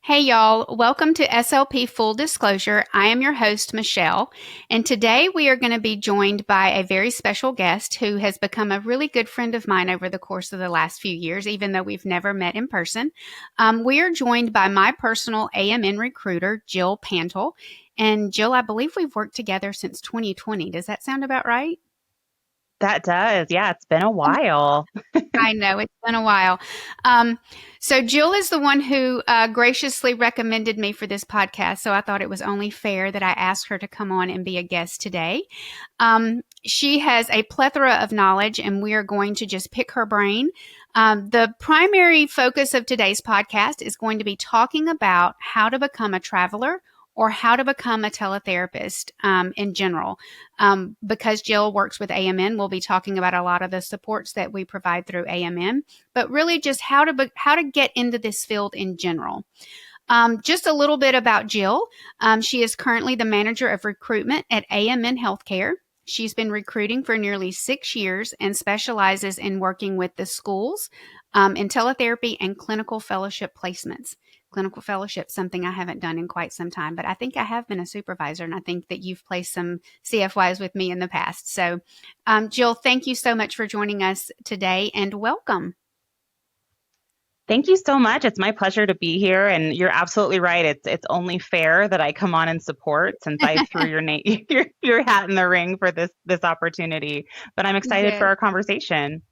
Hey y'all, welcome to SLP Full Disclosure. I am your host, Michelle, and today we are going to be joined by a very special guest who has become a really good friend of mine over the course of the last few years, even though we've never met in person. We are joined by my personal AMN recruiter, Jill Pantle. And Jill, I believe we've worked together since 2020. Does that sound about right? That does. Yeah, it's been a while. I know it's been a while. So Jill is the one who graciously recommended me for this podcast. So I thought it was only fair that I asked her to come on and be a guest today. She has a plethora of knowledge, and we are going to just pick her brain. The primary focus of today's podcast is going to be talking about how to become a traveler or how to become a teletherapist in general. Because Jill works with AMN, we'll be talking about a lot of the supports that we provide through AMN, but really just how to get into this field in general. Just a little bit about Jill. She is currently the manager of recruitment at AMN Healthcare. She's been recruiting for nearly 6 years and specializes in working with the schools in teletherapy and clinical fellowship placements. Clinical fellowship, something I haven't done in quite some time, but I think I have been a supervisor, and I think that you've placed some CFYs with me in the past. So, Jill, thank you so much for joining us today, and welcome. Thank you so much. It's my pleasure to be here, and you're absolutely right. It's only fair that I come on and support since I threw your name your hat in the ring for this opportunity. But I'm excited for Yes. our conversation.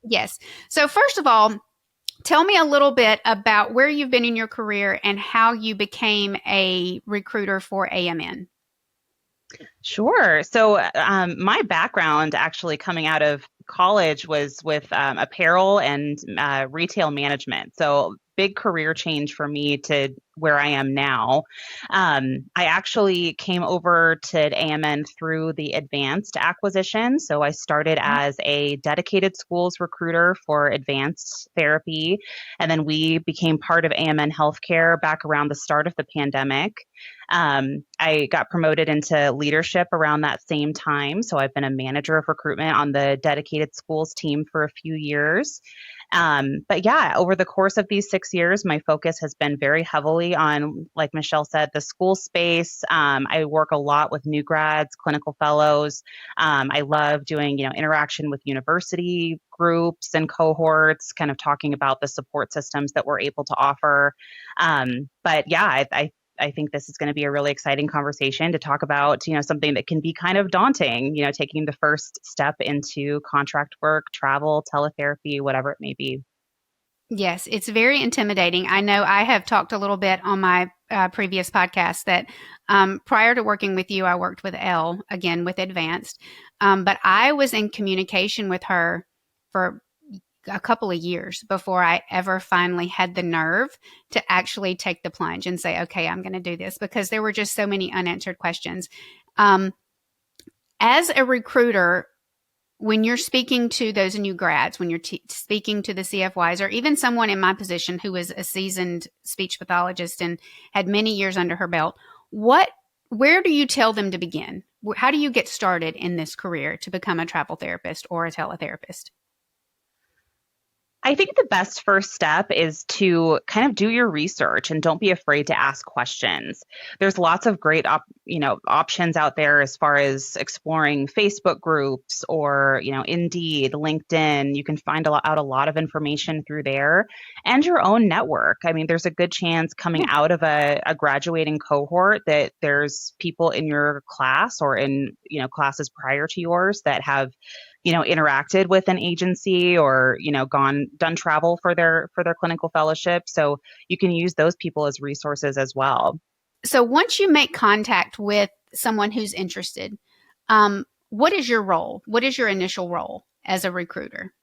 Yes. So, first of all, tell me a little bit about where you've been in your career and how you became a recruiter for AMN. Sure. So, my background actually coming out of college was with apparel and retail management. So, big career change for me to where I am now. I actually came over to AMN through the advanced acquisition. So, I started as a dedicated schools recruiter for advanced therapy. And then we became part of AMN Healthcare back around the start of the pandemic. I got promoted into leadership around that same time. So I've been a manager of recruitment on the dedicated schools team for a few years. But yeah, over the course of these 6 years, my focus has been very heavily on, like Michelle said, the school space. I work a lot with new grads, clinical fellows. I love doing, interaction with university groups and cohorts, kind of talking about the support systems that we're able to offer. But yeah, I think this is going to be a really exciting conversation to talk about, something that can be kind of daunting, taking the first step into contract work, travel, teletherapy, whatever it may be. Yes, it's very intimidating. I know I have talked a little bit on my previous podcast that prior to working with you, I worked with Elle, again with Advanced. But I was in communication with her for a couple of years before I ever finally had the nerve to actually take the plunge and say, okay, I'm going to do this, because there were just so many unanswered questions. Um, as a recruiter, when you're speaking to those new grads, when you're speaking to the CFYs, or even someone in my position who was a seasoned speech pathologist and had many years under her belt, where do you tell them to begin? How do you get started in this career to become a travel therapist or a teletherapist? I think the best first step is to kind of do your research and don't be afraid to ask questions. There's lots of great options out there as far as exploring Facebook groups or, Indeed, LinkedIn. You can find out a lot of information through there and your own network. I mean, there's a good chance coming out of a graduating cohort that there's people in your class or in, classes prior to yours that have interacted with an agency or done travel for their clinical fellowship, so you can use those people as resources as well. So once you make contact with someone who's interested, what is your role? What is your initial role as a recruiter?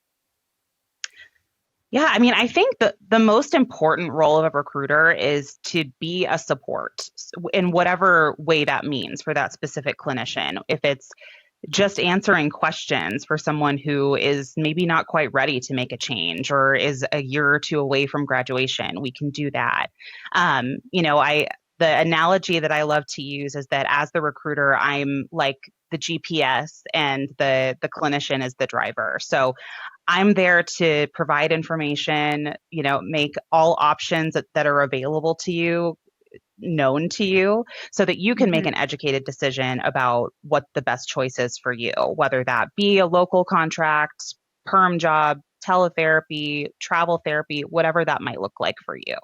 Yeah, I mean, I think the most important role of a recruiter is to be a support in whatever way that means for that specific clinician. If it's just answering questions for someone who is maybe not quite ready to make a change or is a year or two away from graduation, we can do that. I the analogy that I love to use is that as the recruiter, I'm like the GPS and the clinician is the driver. So I'm there to provide information, make all options that are available to you known to you so that you can make Mhm. an educated decision about what the best choice is for you, whether that be a local contract, perm job, teletherapy, travel therapy, whatever that might look like for you.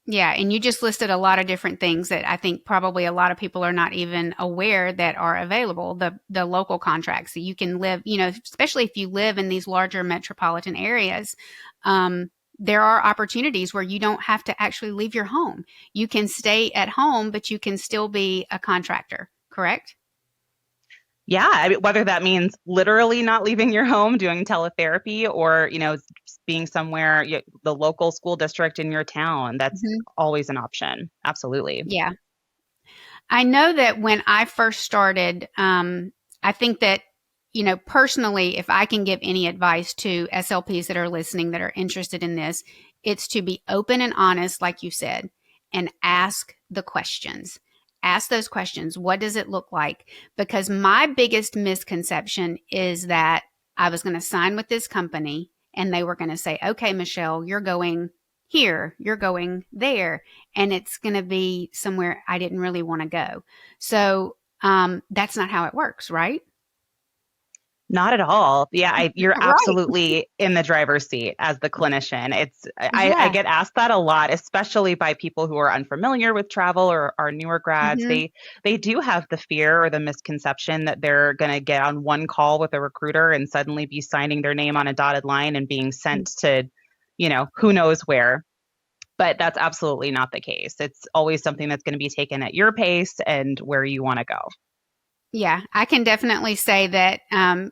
Yeah, and you just listed a lot of different things that I think probably a lot of people are not even aware that are available. The local contracts that you can live, especially if you live in these larger metropolitan areas, there are opportunities where you don't have to actually leave your home. You can stay at home, but you can still be a contractor, correct? Yeah, I mean, whether that means literally not leaving your home doing teletherapy or, being somewhere, the local school district in your town, that's Hmm. always an option. Absolutely. Yeah. I know that when I first started, I think that, personally, if I can give any advice to SLPs that are listening that are interested in this, it's to be open and honest, like you said, and ask the questions. Ask those questions. What does it look like? Because my biggest misconception is that I was going to sign with this company and they were going to say, okay, Michelle, you're going here, you're going there, and it's going to be somewhere I didn't really want to go. So that's not how it works, right? Not at all. Yeah, you're Right. absolutely in the driver's seat as the clinician. I Yeah. get asked that a lot, especially by people who are unfamiliar with travel or are newer grads. Hmm. They do have the fear or the misconception that they're going to get on one call with a recruiter and suddenly be signing their name on a dotted line and being sent to, who knows where. But that's absolutely not the case. It's always something that's going to be taken at your pace and where you want to go. Yeah, I can definitely say that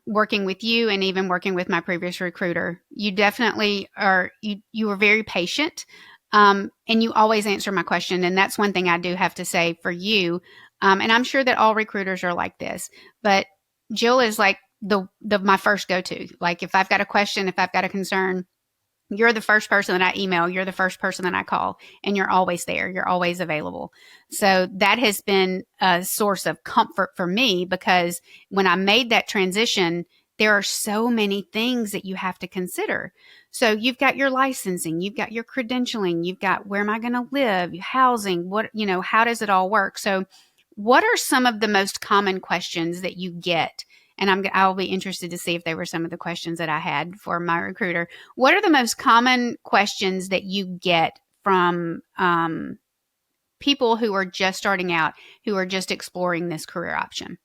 working with you and even working with my previous recruiter, you definitely are, you were very patient, and you always answer my question. And that's one thing I do have to say for you. And I'm sure that all recruiters are like this, but Jill is like the my first go to. Like if I've got a question, if I've got a concern, you're the first person that I email, you're the first person that I call, and you're always there, you're always available. So that has been a source of comfort for me because when I made that transition, there are so many things that you have to consider. So you've got your licensing, you've got your credentialing, you've got where am I going to live, housing, how does it all work? So what are some of the most common questions that you get? And I'll be interested to see if they were some of the questions that I had for my recruiter. What are the most common questions that you get from people who are just starting out, who are just exploring this career option?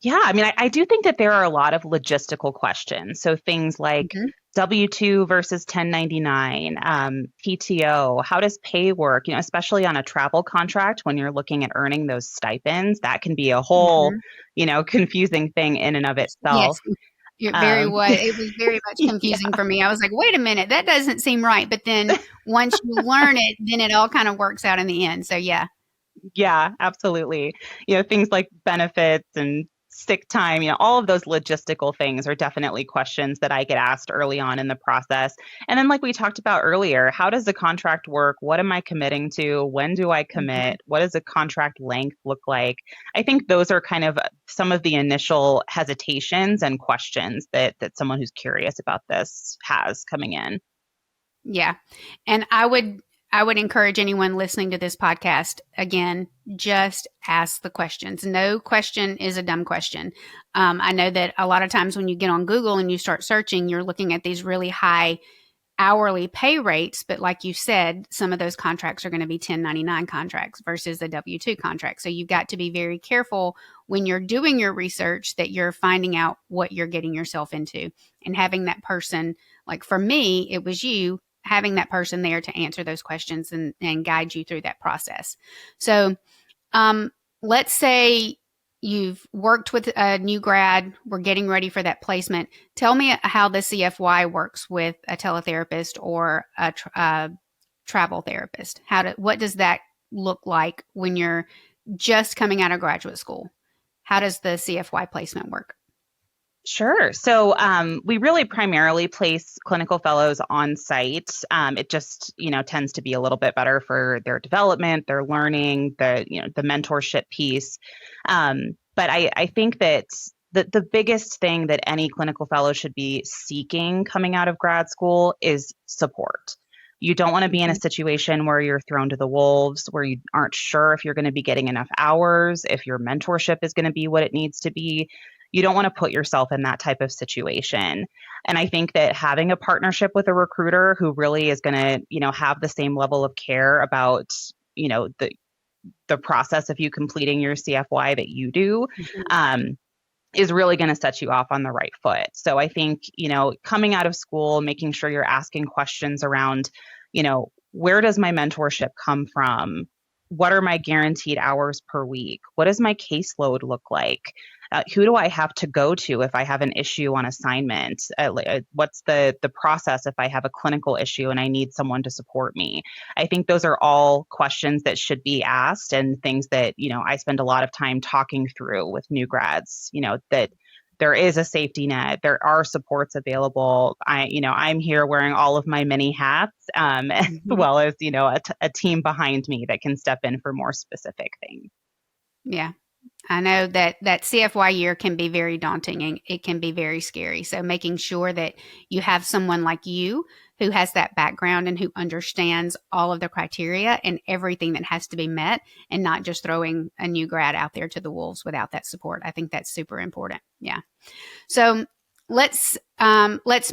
Yeah, I mean, I do think that there are a lot of logistical questions. So things like Hmm. W-2 versus 1099, PTO, how does pay work? Especially on a travel contract when you're looking at earning those stipends, that can be a whole, Hmm. confusing thing in and of Yes, itself. it Um, was. It was very much yeah, confusing for me. I was like, wait a minute, that doesn't seem right. But then once you learn it, then it all kind of works out in the end. So yeah. yeah, absolutely. Things like benefits and sick time, all of those logistical things are definitely questions that I get asked early on in the process. And then, like we talked about earlier, how does the contract work? What am I committing to? When do I Mhm. commit? What does a contract length look like? I think those are kind of some of the initial hesitations and questions that someone who's curious about this has coming in. Yeah. And I would encourage anyone listening to this podcast again, just ask the questions. No question is a dumb question. I know that a lot of times when you get on Google and you start searching, you're looking at these really high hourly pay rates, but like you said, some of those contracts are going to be 1099 contracts versus a W-2 contract. So you've got to be very careful when you're doing your research that you're finding out what you're getting yourself into and having that person, like for me, it was you having that person there to answer those questions and guide you through that process. So um, let's say you've worked with a new grad, we're getting ready for that placement. Tell me how the CFY works with a teletherapist or a travel therapist. What does that look like when you're just coming out of graduate school? How does the CFY placement work? Sure. So we really primarily place clinical fellows on site. It just, tends to be a little bit better for their development, their learning, the mentorship piece. But I think that the biggest thing that any clinical fellow should be seeking coming out of grad school is support. You don't want to be in a Mhm. situation where you're thrown to the wolves, where you aren't sure if you're going to be getting enough hours, if your mentorship is going to be what it needs to be. You don't want to put yourself in that type of situation. And I think that having a partnership with a recruiter who really is going to, have the same level of care about, the process of you completing your CFY that you do, Mhm. um, is really going to set you off on the right foot. So I think, coming out of school, making sure you're asking questions around, where does my mentorship come from? What are my guaranteed hours per week? What does my caseload look like? Who do I have to go to if I have an issue on assignment? What's the process if I have a clinical issue and I need someone to support me? I think those are all questions that should be asked and things that, I spend a lot of time talking through with new grads, that there is a safety net, there are supports available. I'm here wearing all of my many hats, as Mhm. well as, a team behind me that can step in for more specific things. Yeah. I know that CFY year can be very daunting and it can be very scary. So making sure that you have someone like you who has that background and who understands all of the criteria and everything that has to be met and not just throwing a new grad out there to the wolves without that support. I think that's super important. Yeah. So let's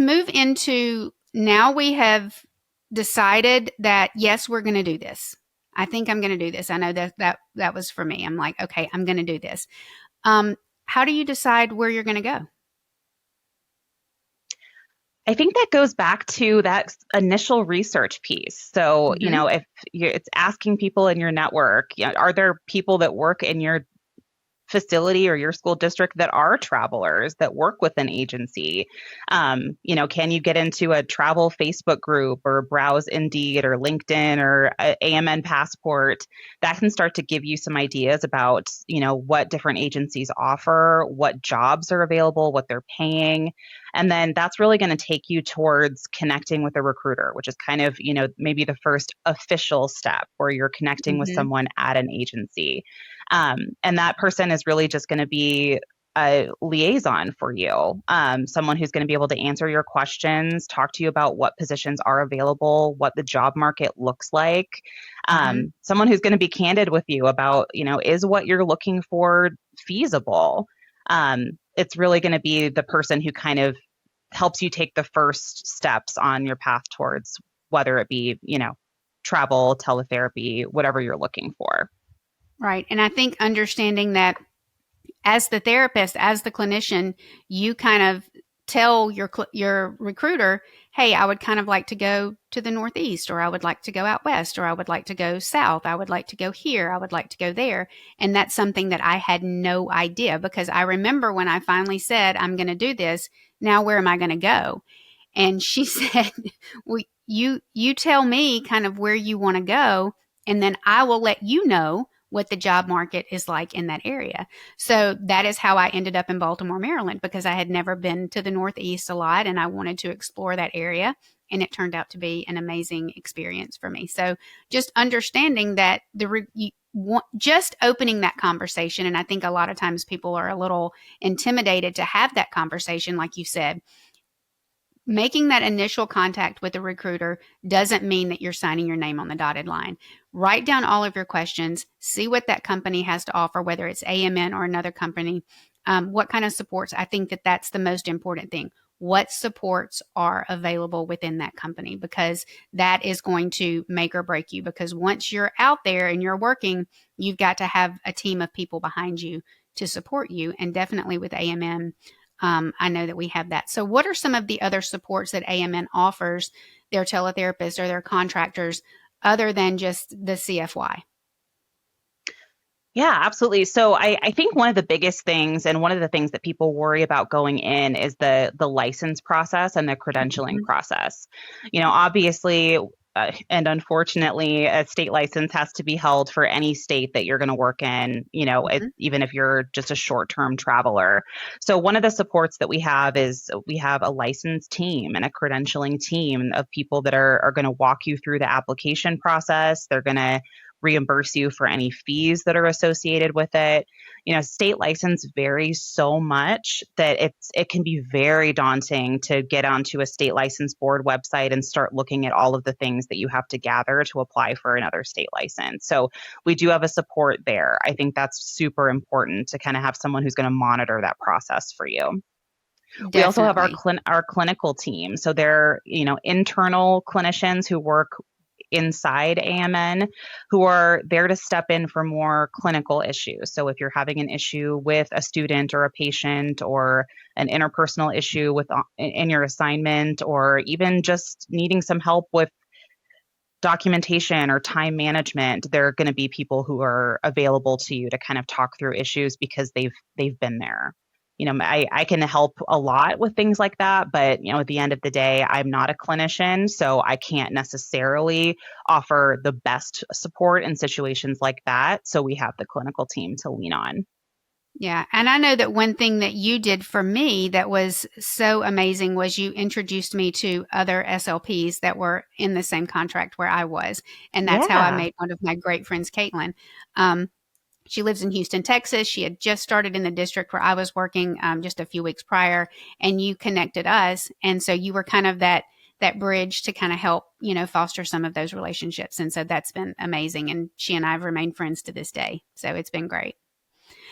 move into now we have decided that yes, we're going to do this. I think I'm going to do this. I know that was for me. I'm like, okay, I'm going to do this. Um, how do you decide where you're going to go? I think that goes back to that initial research piece. So, Hmm. if it's asking people in your network, are there people that work in your facility or your school district that are travelers that work with an agency? Can you get into a travel Facebook group or browse Indeed or LinkedIn or AMN Passport? That can start to give you some ideas about, what different agencies offer, what jobs are available, what they're paying. And then that's really going to take you towards connecting with a recruiter, which is kind of, maybe the first official step where you're connecting with Hmm. someone at an agency. And that person is really just going to be a liaison for you, someone who's going to be able to answer your questions, talk to you about what positions are available, what the job market looks like, Hmm. someone who's going to be candid with you about, is what you're looking for feasible? It's really going to be the person who kind of helps you take the first steps on your path towards whether it be, travel, teletherapy, whatever you're looking for. Right. And I think understanding that as the therapist, as the clinician, you kind of tell your recruiter, "Hey, I would kind of like to go to the Northeast, or I would like to go out west, or I would like to go south. I would like to go here. I would like to go there." And that's something that I had no idea because I remember when I finally said, "I'm going to do this. Now, where am I going to go?" And she said, "Well, you tell me kind of where you want to go, and then I will let you know what the job market is like in that area." So that is how I ended up in Baltimore, Maryland, because I had never been to the Northeast a lot and I wanted to explore that area. And it turned out to be an amazing experience for me. So just understanding that just opening that conversation, and I think a lot of times people are a little intimidated to have that conversation, like you said. Making that initial contact with a recruiter doesn't mean that you're signing your name on the dotted line. Write down all of your questions, see what that company has to offer, whether it's AMN or another company, what kind of supports. I think that that's the most important thing. What supports are available within that company, because that is going to make or break you. Because once you're out there and you're working, you've got to have a team of people behind you to support you. And definitely with AMN, I know that we have that. So, what are some of the other supports that AMN offers their teletherapists or their contractors other than just the CFY? Yeah, absolutely. So I think one of the biggest things and one of the things that people worry about going in is the license process and the credentialing Mhm. process. Obviously, and unfortunately, a state license has to be held for any state that you're going to work in, Mhm. even if you're just a short-term traveler. So one of the supports that we have is we have a licensed team and a credentialing team of people that are going to walk you through the application process. They're going to reimburse you for any fees that are associated with it. State license varies so much that it can be very daunting to get onto a state license board website and start looking at all of the things that you have to gather to apply for another state license. So we do have a support there. I think that's super important to kind of have someone who's going to monitor that process for you. We also have Definitely. our clinical team. So they're, internal clinicians who work inside AMN who are there to step in for more clinical issues. So if you're having an issue with a student or a patient or an interpersonal issue in your assignment, or even just needing some help with documentation or time management, there are going to be people who are available to you to kind of talk through issues because they've been there. I can help a lot with things like that, but at the end of the day, I'm not a clinician, so I can't necessarily offer the best support in situations like that. So we have the clinical team to lean on. Yeah. And I know that one thing that you did for me that was so amazing was you introduced me to other SLPs that were in the same contract where I was. And that's how I Yeah. made one of my great friends, Caitlin. She lives in Houston, Texas. She had just started in the district where I was working just a few weeks prior, and you connected us. And so you were kind of that bridge to kind of help, foster some of those relationships. And so that's been amazing. And she and I have remained friends to this day. So it's been great.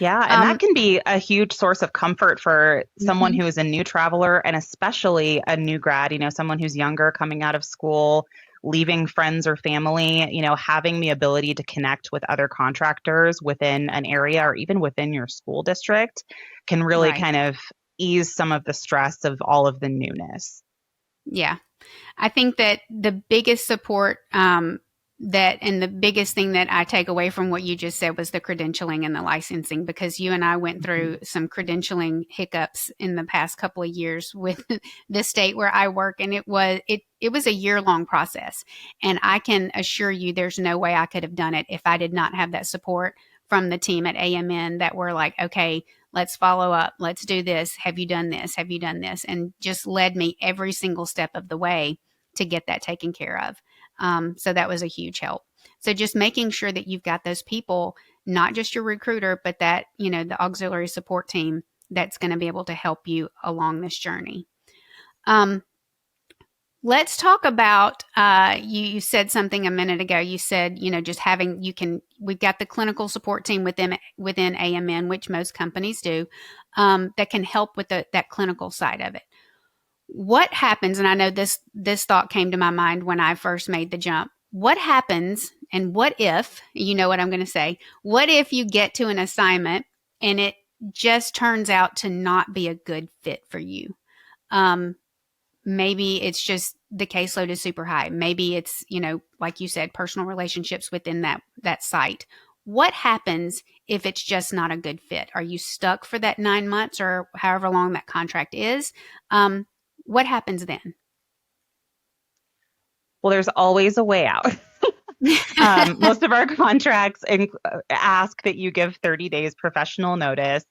Yeah, and that Um, can be a huge source of comfort for someone mhm. who is a new traveler and especially a new grad, someone who's younger coming out of school, leaving friends or family, having the ability to connect with other contractors within an area or even within your school district can really Right. kind of ease some of the stress of all of the newness. Yeah. I think that the biggest support and the biggest thing that I take away from what you just said was the credentialing and the licensing, because you and I went Mhm. through some credentialing hiccups in the past couple of years with the state where I work, and it was a year-long process. And I can assure you there's no way I could have done it if I did not have that support from the team at AMN that were like, okay, let's follow up. Let's do this. Have you done this? Have you done this? And just led me every single step of the way to get that taken care of. So that was a huge help. So just making sure that you've got those people, not just your recruiter, but that, the auxiliary support team that's going to be able to help you along this journey. Um, let's talk about, you said something a minute ago. You said, just having, we've got the clinical support team within AMN, which most companies do, that can help with that clinical side of it. What happens, and I know this thought came to my mind when I first made the jump. What happens, and what if, you know what I'm going to say, what if you get to an assignment and it just turns out to not be a good fit for you? Um, Maybe it's just the caseload is super high. Maybe it's, like you said, personal relationships within that site. What happens if it's just not a good fit? Are you stuck for that 9 months or however long that contract is? What happens then? Well, there's always a way out. Most of our contracts ask that you give 30 days professional notice.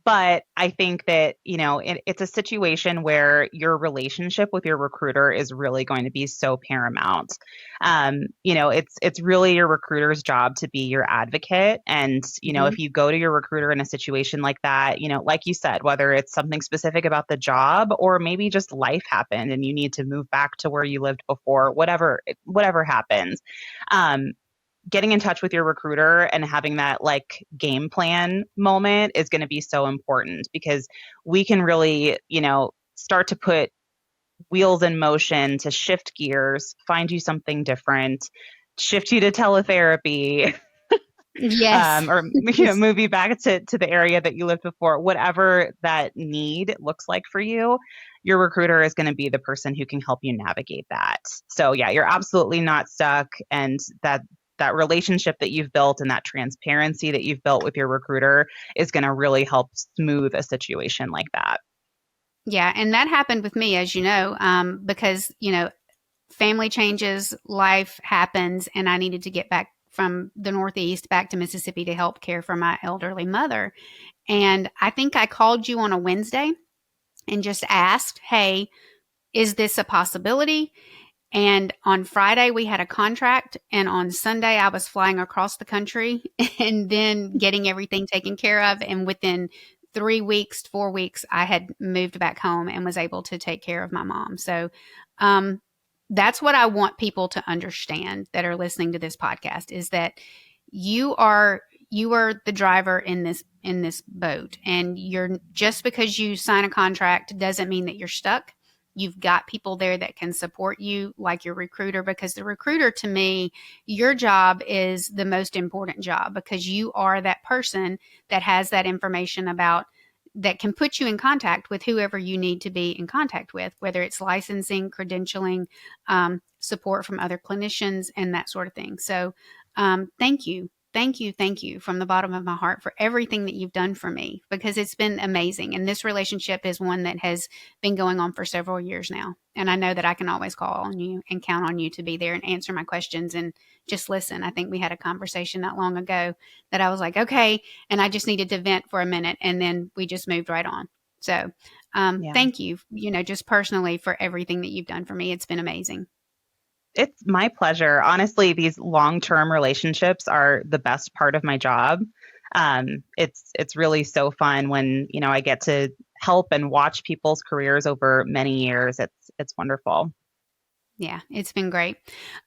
But I think that, it's a situation where your relationship with your recruiter is really going to be so paramount. It's really your recruiter's job to be your advocate. And, Mhm. if you go to your recruiter in a situation like that, like you said, whether it's something specific about the job or maybe just life happened and you need to move back to where you lived before, whatever happens. Um, Getting in touch with your recruiter and having that like game plan moment is going to be so important because we can really, start to put wheels in motion to shift gears, find you something different, shift you to teletherapy, Yes. or move you back to the area that you lived before. Whatever that need looks like for you, your recruiter is going to be the person who can help you navigate that. So yeah, you're absolutely not stuck, and that relationship that you've built and that transparency that you've built with your recruiter is going to really help smooth a situation like that. Yeah, and that happened with me, as you know, because family changes, life happens, and I needed to get back from the Northeast back to Mississippi to help care for my elderly mother. And I think I called you on a Wednesday and just asked, "Hey, is this a possibility?" And on Friday, we had a contract. And on Sunday, I was flying across the country and then getting everything taken care of. And within 3 weeks, 4 weeks, I had moved back home and was able to take care of my mom. So, um, that's what I want people to understand that are listening to this podcast is that you are you are the driver in this boat, and you're just because you sign a contract doesn't mean that you're stuck. You've got people there that can support you, like your recruiter, because the recruiter, to me, your job is the most important job because you are that person that has that information about that can put you in contact with whoever you need to be in contact with, whether it's licensing, credentialing, support from other clinicians, and that sort of thing. So, thank you. Thank you. Thank you from the bottom of my heart for everything that you've done for me because it's been amazing. And this relationship is one that has been going on for several years now. And I know that I can always call on you and count on you to be there and answer my questions and just listen. I think we had a conversation not long ago that I was like, okay. And I just needed to vent for a minute. And then we just moved right on. So, Yeah. thank you, just personally for everything that you've done for me. It's been amazing. It's my pleasure. Honestly, these long-term relationships are the best part of my job. It's really so fun when, I get to help and watch people's careers over many years. It's wonderful. Yeah, it's been great.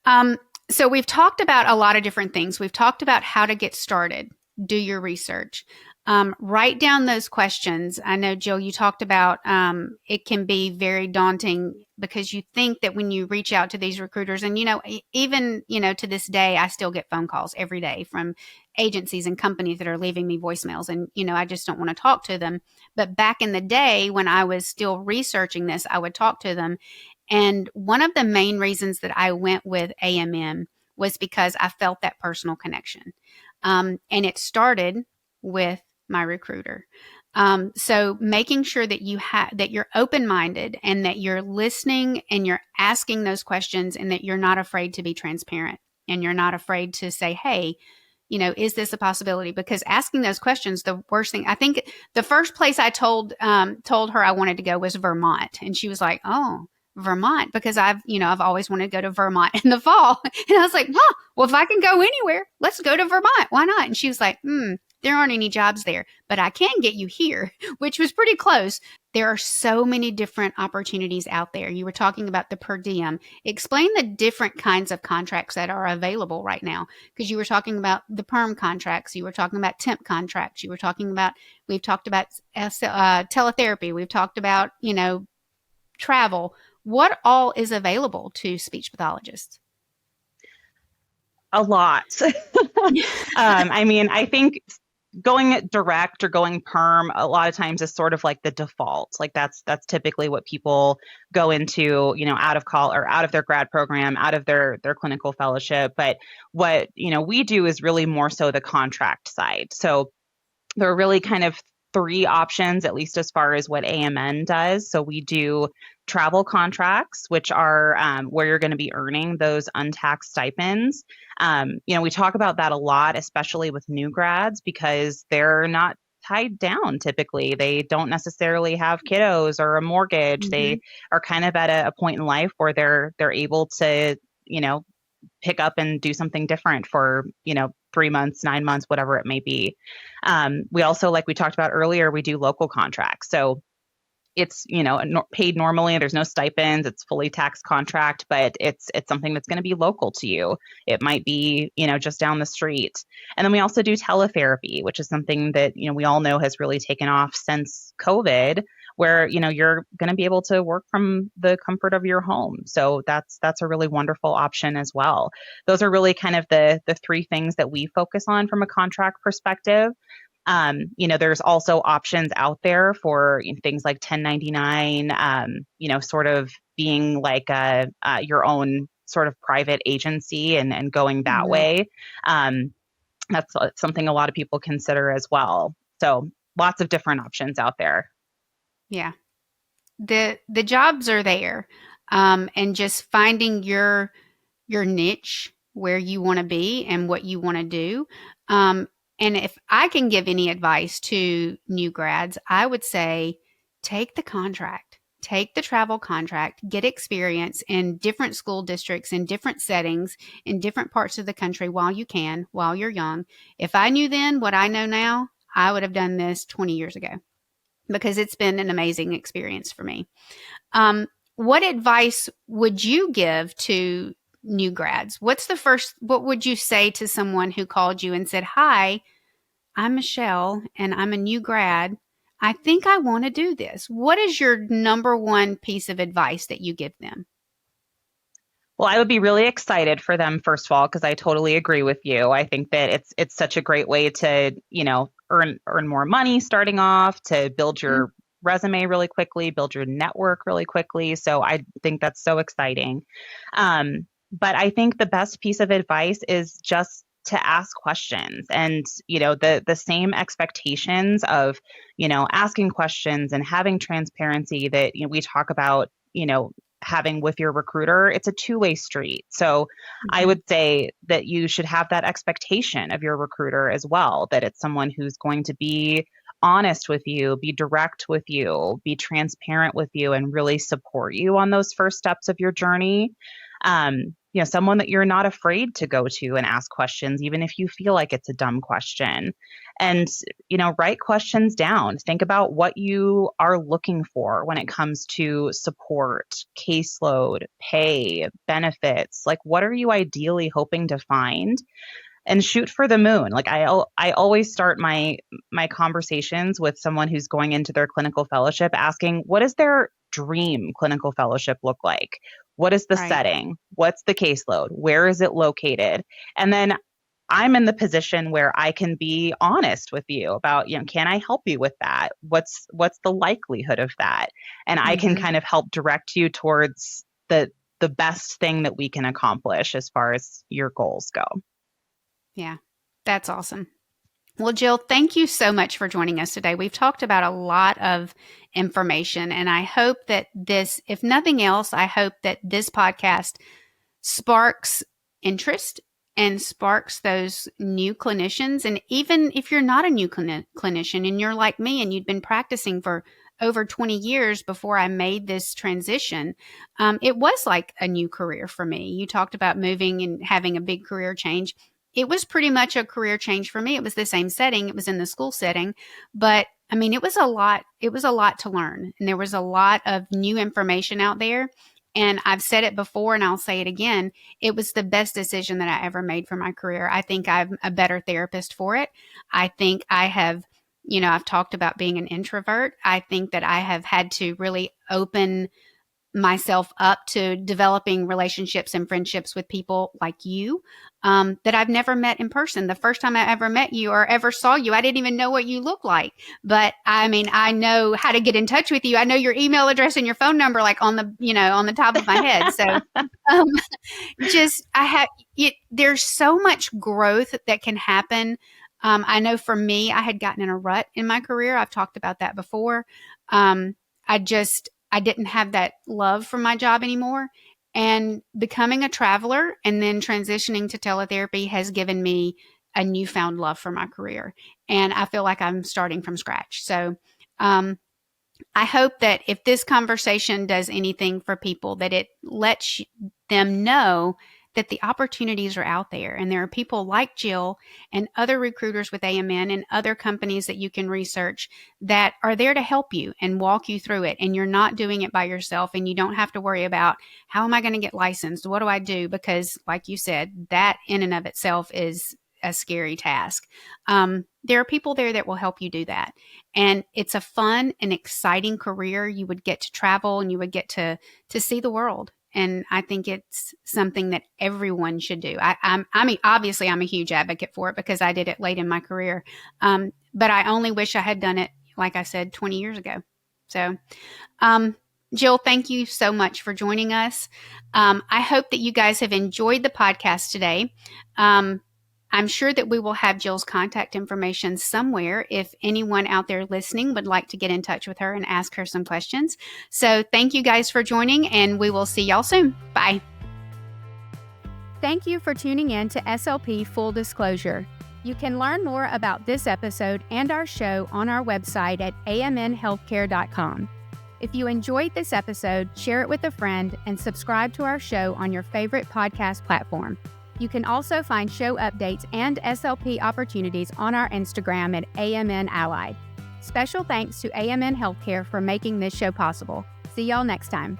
Um, so we've talked about a lot of different things. We've talked about how to get started, do your research, write down those questions. I know, Jill, you talked about it can be very daunting because you think that when you reach out to these recruiters, and even to this day, I still get phone calls every day from agencies and companies that are leaving me voicemails, and I just don't want to talk to them. But back in the day when I was still researching this, I would talk to them, and one of the main reasons that I went with AMN was because I felt that personal connection. And it started with my recruiter. So making sure that that you're open minded and that you're listening and you're asking those questions and that you're not afraid to be transparent and you're not afraid to say, hey, is this a possibility? Because asking those questions, the worst thing, I think the first place I told her I wanted to go was Vermont. And she was like, oh, Vermont, because I've always wanted to go to Vermont in the fall. And I was like, well, if I can go anywhere, let's go to Vermont. Why not? And she was like, there aren't any jobs there, but I can get you here, which was pretty close. There are so many different opportunities out there. You were talking about the per diem. Explain the different kinds of contracts that are available right now, because you were talking about the perm contracts. You were talking about temp contracts. We've talked about teletherapy. We've talked about, travel. What all is available to speech pathologists? A lot. I think going direct or going perm a lot of times is sort of like the default. Like that's typically what people go into, out of call or out of their grad program, out of their clinical fellowship. But what, we do is really more so the contract side. So there are really kind of three options, at least as far as what AMN does. So we do travel contracts, which are where you're going to be earning those untaxed stipends. We talk about that a lot, especially with new grads, because they're not tied down typically. They don't necessarily have kiddos or a mortgage. Mm-hmm. They are kind of at a point in life where they're able to, pick up and do something different for, 3 months, 9 months, whatever it may be. We also, like we talked about earlier, we do local contracts. So it's, paid normally. There's no stipends. It's fully taxed contract, but it's something that's going to be local to you. It might be, just down the street. And then we also do teletherapy, which is something that, we all know has really taken off since COVID, where, you're going to be able to work from the comfort of your home. So that's a really wonderful option as well. Those are really kind of the three things that we focus on from a contract perspective. There's also options out there for things like 1099, sort of being like your own sort of private agency and going that Mm-hmm. way. That's something a lot of people consider as well. So lots of different options out there. Yeah. The jobs are there. And just finding your niche where you want to be and what you want to do. And if I can give any advice to new grads, I would say take the contract. take the travel contract, get experience in different school districts, in different settings, in different parts of the country while you can, while you're young. If I knew then what I know now, I would have done this 20 years ago because it's been an amazing experience for me. What advice would you give to new grads? What would you say to someone who called you and said, "Hi, I'm Michelle and I'm a new grad. I think I want to do this." What is your number one piece of advice that you give them? Well, I would be really excited for them, first of all, because I totally agree with you. I think that it's such a great way to, earn more money starting off, to build Mm, your resume really quickly, build your network really quickly. So I think that's so exciting. But I think the best piece of advice is just to ask questions, and the same expectations of asking questions and having transparency that we talk about, having with your recruiter. It's a two-way street. So I mhm. would say that you should have that expectation of your recruiter as well, that it's someone who's going to be honest with you, be direct with you, be transparent with you, and really support you on those first steps of your journey. Someone that you're not afraid to go to and ask questions, even if you feel like it's a dumb question. And, write questions down. Think about what you are looking for when it comes to support, caseload, pay, benefits. Like, what are you ideally hoping to find? And shoot for the moon. Like, I always start my conversations with someone who's going into their clinical fellowship asking, what does their dream clinical fellowship look like? What is the Right. setting? What's the caseload? Where is it located? And then I'm in the position where I can be honest with you about, can I help you with that? What's the likelihood of that? And I can Hmm. kind of help direct you towards the best thing that we can accomplish as far as your goals go. Yeah, that's awesome. Well, Jill, thank you so much for joining us today. We've talked about a lot of information, and I hope that this, if nothing else, I hope that this podcast sparks interest and sparks those new clinicians. And even if you're not a new clinician and you're like me and you'd been practicing for over 20 years before I made this transition, it was like a new career for me. You talked about moving and having a big career change. It was pretty much a career change for me. It was the same setting, it was in the school setting, but I mean, it was a lot. It was a lot to learn, and there was a lot of new information out there. And I've said it before and I'll say it again. It was the best decision that I ever made for my career. I think I'm a better therapist for it. I think I have, I've talked about being an introvert. I think that I have had to really open myself up to developing relationships and friendships with people like you, that I've never met in person. The first time I ever met you or ever saw you, I didn't even know what you looked like. But I mean, I know how to get in touch with you. I know your email address and your phone number, like on the top of my head. So, um, just I have it. There's so much growth that can happen. I know for me, I had gotten in a rut in my career. I've talked about that before. Um, I didn't have that love for my job anymore. And becoming a traveler and then transitioning to teletherapy has given me a newfound love for my career. And I feel like I'm starting from scratch. So, um, I hope that if this conversation does anything for people, that it lets them know that the opportunities are out there. And there are people like Jill and other recruiters with AMN and other companies that you can research that are there to help you and walk you through it. And you're not doing it by yourself, and you don't have to worry about, how am I going to get licensed? What do I do? Because, like you said, that in and of itself is a scary task. There are people there that will help you do that. And it's a fun and exciting career. You would get to travel and you would get to see the world. And I think it's something that everyone should do. I mean, obviously, I'm a huge advocate for it because I did it late in my career. But I only wish I had done it, like I said, 20 years ago. So, um, Jill, thank you so much for joining us. I hope that you guys have enjoyed the podcast today. Um, I'm sure that we will have Jill's contact information somewhere if anyone out there listening would like to get in touch with her and ask her some questions. So thank you guys for joining, and we will see y'all soon. Bye. Thank you for tuning in to SLP Full Disclosure. You can learn more about this episode and our show on our website at amnhealthcare.com. If you enjoyed this episode, share it with a friend and subscribe to our show on your favorite podcast platform. You can also find show updates and SLP opportunities on our Instagram at AMN Allied. Special thanks to AMN Healthcare for making this show possible. See y'all next time.